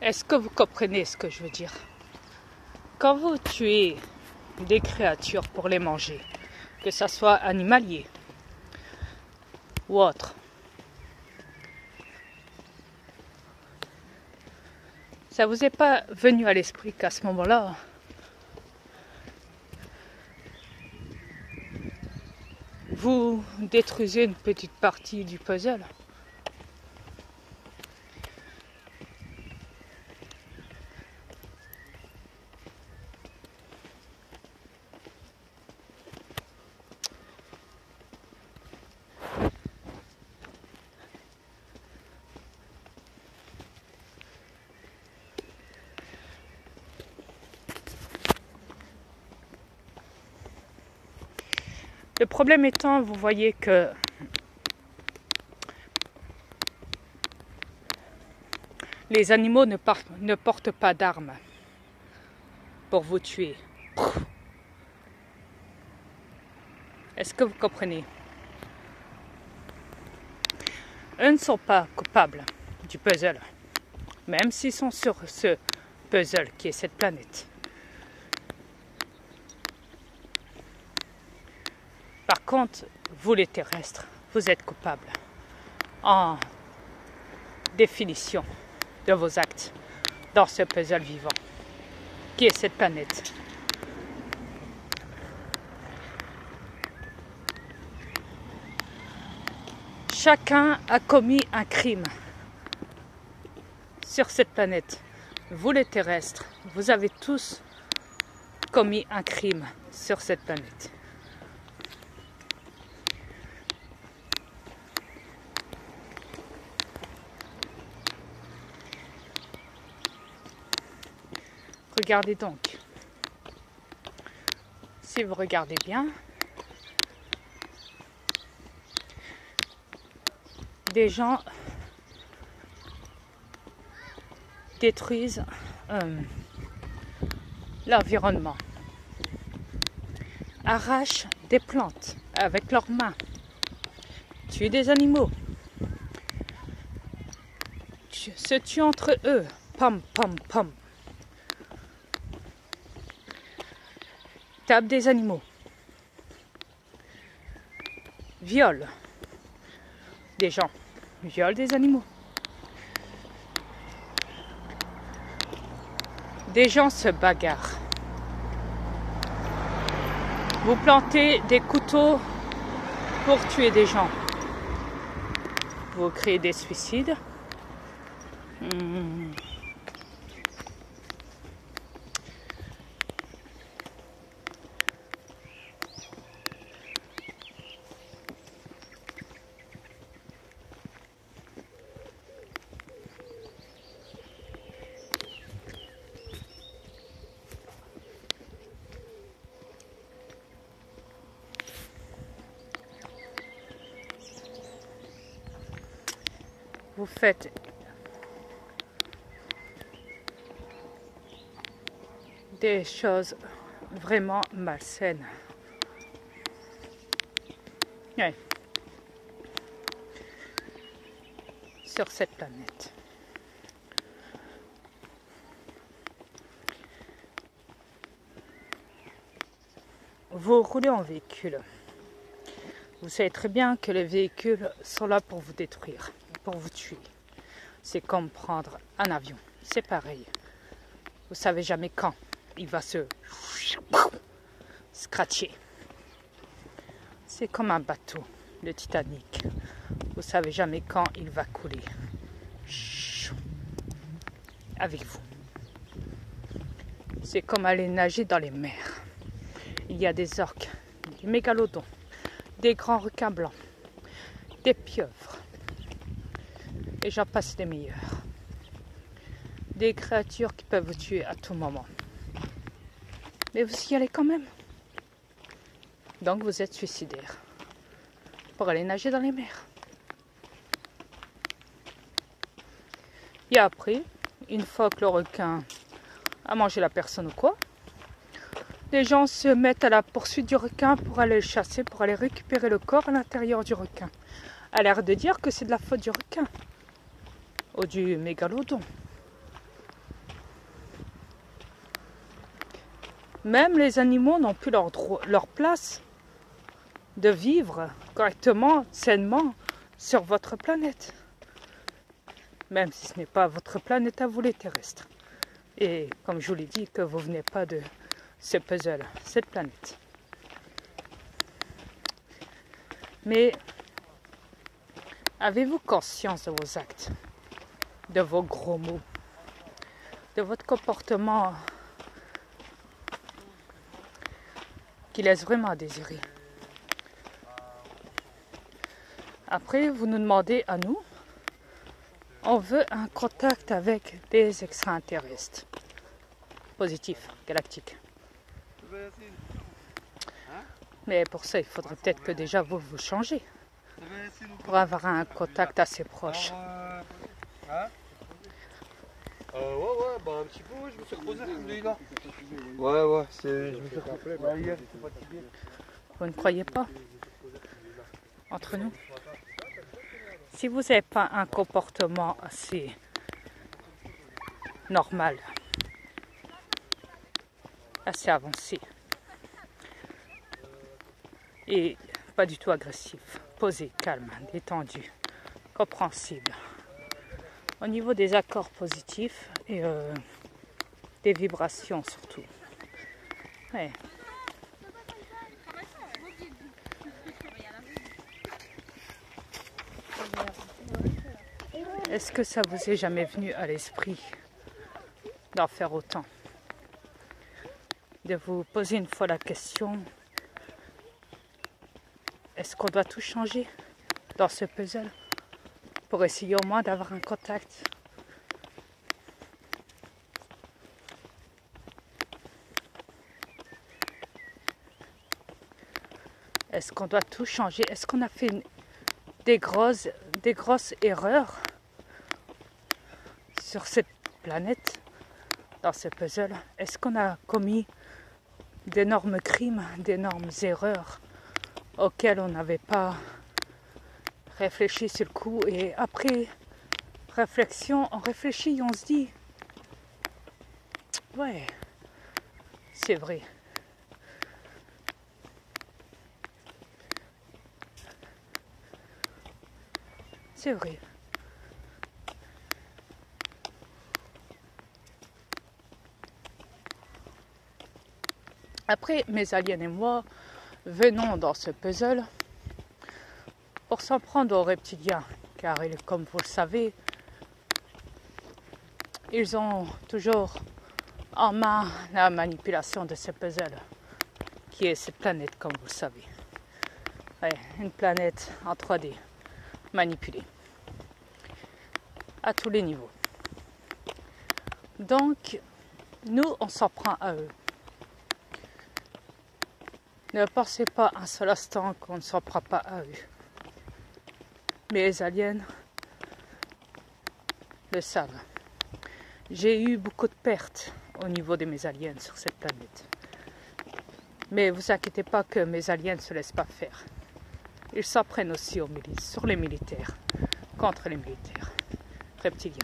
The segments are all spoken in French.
Est-ce que vous comprenez ce que je veux dire? Quand vous tuez des créatures pour les manger, que ça soit animalier ou autre, ça vous est pas venu à l'esprit qu'à ce moment-là, vous détruisez une petite partie du puzzle? Le problème étant, vous voyez que les animaux ne portent pas d'armes pour vous tuer. Est-ce que vous comprenez? Eux ne sont pas coupables du puzzle, même s'ils sont sur ce puzzle qui est cette planète. Par contre, vous les terrestres, vous êtes coupables en définition de vos actes dans ce puzzle vivant qui est cette planète. Chacun a commis un crime sur cette planète. Vous les terrestres, vous avez tous commis un crime sur cette planète. Regardez donc. Si vous regardez bien, des gens détruisent l'environnement, arrachent des plantes avec leurs mains, tuent des animaux, se tuent entre eux, pom pom pom, tapent des animaux, violent des gens, violent des animaux. Des gens se bagarrent. Vous plantez des couteaux pour tuer des gens. Vous créez des suicides. Vous faites des choses vraiment malsaines. Ouais. Sur cette planète. Vous roulez en véhicule. Vous savez très bien que les véhicules sont là pour vous détruire, pour vous tuer. C'est comme prendre un avion. C'est pareil. Vous savez jamais quand il va se scratcher. C'est comme un bateau, le Titanic. Vous savez jamais quand il va couler. Avec vous. C'est comme aller nager dans les mers. Il y a des orques, des mégalodons, des grands requins blancs, des pieuvres, et j'en passe des meilleurs. Des créatures qui peuvent vous tuer à tout moment. Mais vous y allez quand même. Donc vous êtes suicidaire pour aller nager dans les mers. Et après, une fois que le requin a mangé la personne ou quoi, les gens se mettent à la poursuite du requin pour aller le chasser, pour aller récupérer le corps à l'intérieur du requin. A l'air de dire que c'est de la faute du requin ou du mégalodon. Même les animaux n'ont plus leur place de vivre correctement, sainement sur votre planète. Même si ce n'est pas votre planète à vous les terrestres. Et comme je vous l'ai dit, que vous venez pas de ce puzzle, cette planète. Mais avez-vous conscience de vos actes, de vos gros mots, de votre comportement qui laisse vraiment à désirer? Après, vous nous demandez à nous, on veut un contact avec des extraterrestres positifs, galactiques. Mais pour ça, il faudrait peut-être que déjà vous changez pour avoir un contact assez proche. Ouais, bah un petit peu, je me suis reposé là. Ouais, je me suis rappelé. Vous ne croyez pas? Entre nous, si vous n'avez pas un comportement assez normal, assez avancé, et pas du tout agressif, posé, calme, détendu, compréhensible, au niveau des accords positifs et des vibrations surtout. Ouais. Est-ce que ça vous est jamais venu à l'esprit d'en faire autant? De vous poser une fois la question, est-ce qu'on doit tout changer dans ce puzzle pour essayer au moins d'avoir un contact? Est-ce qu'on doit tout changer? Est-ce qu'on a fait des grosses erreurs sur cette planète, dans ce puzzle? Est-ce qu'on a commis d'énormes crimes, d'énormes erreurs auxquelles on n'avait pas réfléchi sur le coup, et après réflexion, on réfléchit et on se dit ouais, c'est vrai. C'est vrai. Après, mes aliens et moi venons dans ce puzzle pour s'en prendre aux reptiliens, car comme vous le savez, ils ont toujours en main la manipulation de ce puzzle, qui est cette planète, comme vous le savez. Ouais, une planète en 3D, manipulée, à tous les niveaux. Donc, nous, on s'en prend à eux. Ne pensez pas un seul instant qu'on ne s'en prend pas à eux. Mais les aliens le savent. J'ai eu beaucoup de pertes au niveau de mes aliens sur cette planète. Mais vous inquiétez pas que mes aliens ne se laissent pas faire. Ils s'en prennent aussi aux milices, sur les militaires, contre les militaires reptiliens.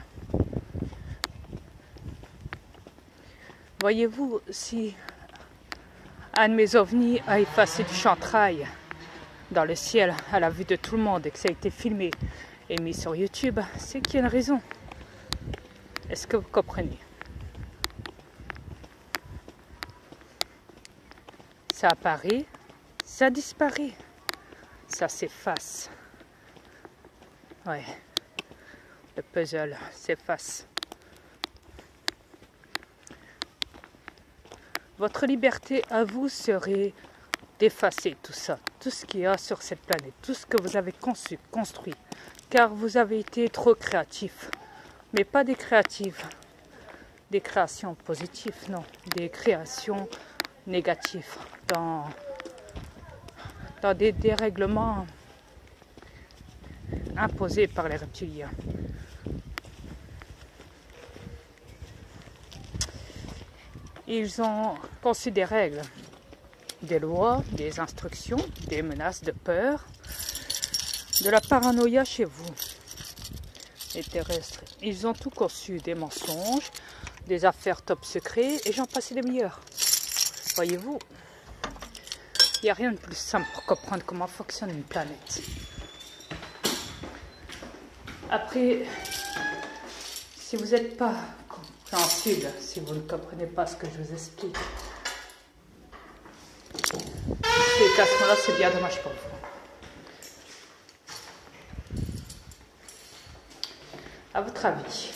Voyez-vous, si un de mes ovnis a effacé du chantrail dans le ciel à la vue de tout le monde et que ça a été filmé et mis sur YouTube, c'est qu'il y a une raison. Est-ce que vous comprenez? Ça apparaît, ça disparaît, ça s'efface. Ouais, le puzzle s'efface. Votre liberté à vous serait d'effacer tout ça, tout ce qu'il y a sur cette planète, tout ce que vous avez conçu, construit, car vous avez été trop créatif, mais pas des créatives, des créations positives, non, des créations négatives, dans des dérèglements imposés par les reptiliens. Ils ont conçu des règles, des lois, des instructions, des menaces de peur, de la paranoïa chez vous, les terrestres. Ils ont tout conçu, des mensonges, des affaires top secrets, et j'en passe les meilleurs. Voyez-vous, il n'y a rien de plus simple pour comprendre comment fonctionne une planète. Après, si vous n'êtes pas compréhensible, si vous ne comprenez pas ce que je vous explique, c'est qu'à ce moment-là, c'est bien dommage pour vous. À votre avis,